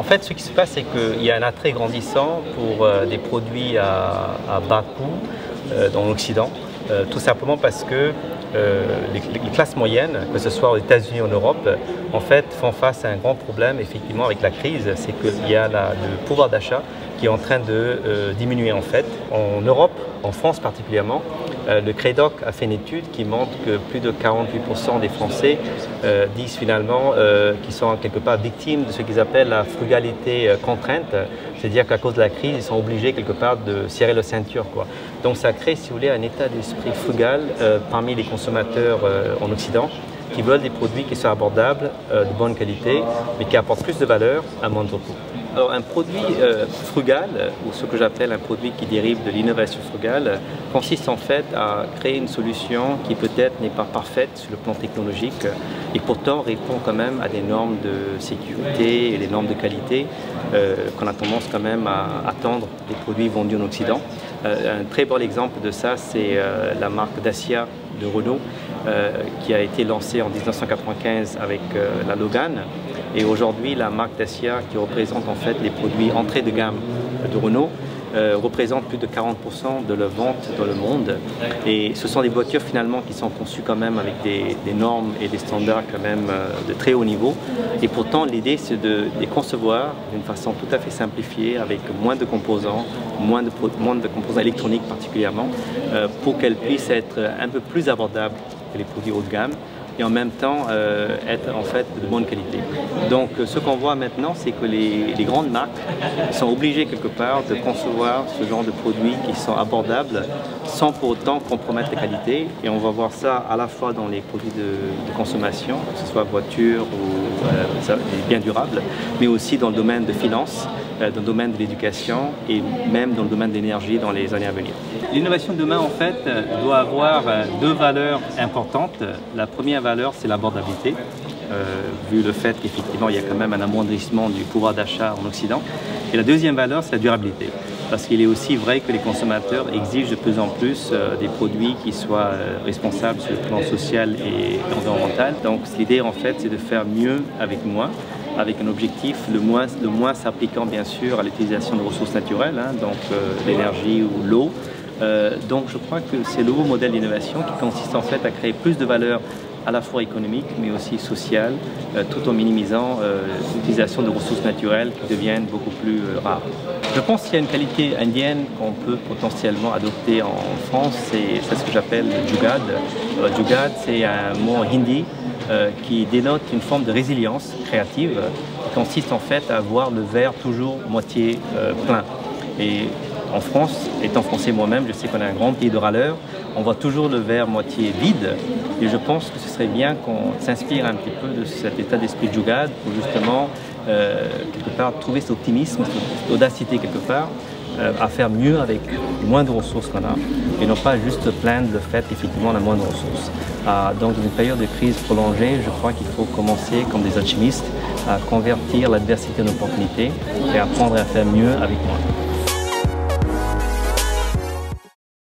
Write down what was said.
En fait, ce qui se passe, c'est qu'il y a un attrait grandissant pour des produits à bas coût dans l'Occident, tout simplement parce que les classes moyennes, que ce soit aux États-Unis ou en Europe, en fait, font face à un grand problème, effectivement, avec la crise, c'est qu'il y a le pouvoir d'achat qui est en train de diminuer, en fait. En Europe, en France particulièrement, le Crédoc a fait une étude qui montre que plus de 48% des Français disent finalement qu'ils sont quelque part victimes de ce qu'ils appellent la frugalité contrainte, c'est-à-dire qu'à cause de la crise, ils sont obligés quelque part de serrer la ceinture, quoi. Donc ça crée, si vous voulez, un état d'esprit frugal parmi les consommateurs en Occident qui veulent des produits qui sont abordables, de bonne qualité, mais qui apportent plus de valeur à moindre coût. Alors un produit frugal, ou ce que j'appelle un produit qui dérive de l'innovation frugale, consiste en fait à créer une solution qui peut-être n'est pas parfaite sur le plan technologique et pourtant répond quand même à des normes de sécurité et des normes de qualité qu'on a tendance quand même à attendre des produits vendus en Occident. Un très bon exemple de ça, c'est la marque Dacia de Renault qui a été lancée en 1995 avec la Logan. Et aujourd'hui, la marque Dacia, qui représente en fait les produits entrée de gamme de Renault, représente plus de 40% de la vente dans le monde. Et ce sont des voitures finalement qui sont conçues quand même avec des normes et des standards quand même de très haut niveau. Et pourtant, l'idée, c'est de les concevoir d'une façon tout à fait simplifiée, avec moins de composants, moins de composants électroniques particulièrement, pour qu'elles puissent être un peu plus abordables que les produits haut de gamme, et en même temps être en fait de bonne qualité. Donc ce qu'on voit maintenant, c'est que les grandes marques sont obligées quelque part de concevoir ce genre de produits qui sont abordables sans pour autant compromettre la qualité. Et on va voir ça à la fois dans les produits de consommation, que ce soit voiture ou des biens durables, mais aussi dans le domaine de finance, dans le domaine de l'éducation et même dans le domaine de l'énergie dans les années à venir. L'innovation de demain, en fait, doit avoir deux valeurs importantes. La première valeur, c'est l'abordabilité, vu le fait qu'effectivement, il y a quand même un amoindrissement du pouvoir d'achat en Occident. Et la deuxième valeur, c'est la durabilité. Parce qu'il est aussi vrai que les consommateurs exigent de plus en plus des produits qui soient responsables sur le plan social et environnemental. Donc l'idée, en fait, c'est de faire mieux avec moins, avec un objectif le moins s'appliquant bien sûr à l'utilisation de ressources naturelles, hein, donc l'énergie ou l'eau. Donc je crois que c'est le nouveau modèle d'innovation qui consiste en fait à créer plus de valeur à la fois économique mais aussi sociale, tout en minimisant l'utilisation de ressources naturelles qui deviennent beaucoup plus rares. Je pense qu'il y a une qualité indienne qu'on peut potentiellement adopter en France, c'est ce que j'appelle le Jugad. Le Jugad, c'est un mot hindi qui dénote une forme de résilience créative qui consiste en fait à voir le verre toujours moitié plein. Et en France, étant français moi-même, je sais qu'on est un grand pays de râleurs, on voit toujours le verre moitié vide et je pense que ce serait bien qu'on s'inspire un petit peu de cet état d'esprit de Jugad pour justement quelque part trouver cet optimisme, cette audacité quelque part à faire mieux avec moins de ressources qu'on a et non pas juste plaindre le fait qu'effectivement on a moins de ressources. Donc dans une période de crise prolongée, je crois qu'il faut commencer comme des alchimistes à convertir l'adversité en opportunité et apprendre à faire mieux avec moins.